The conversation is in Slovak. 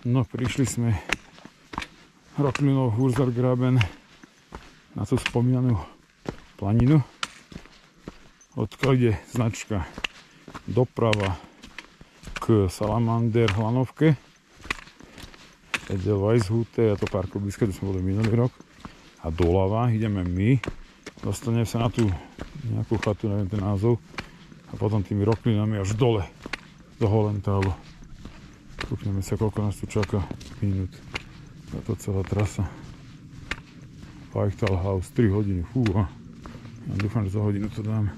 No, prišli sme Roklinov Hurzargraben na tú spomínanú planinu, odkiaľ ide značka doprava k Salamander Hlanovke, Edelweisshütte, a to parkovisko, kde sme boli minulý rok, a doľava ideme my, dostaneme sa na tú nejakú chatu, neviem ten názov, a potom tými Roklinami až dole do Hollentálu. Kúkneme sa, koľko nás tu čaká minút. Táto celá trasa. Weichtalhaus, 3 hodiny, fúha. Ja dúfam, že za hodinu to dám.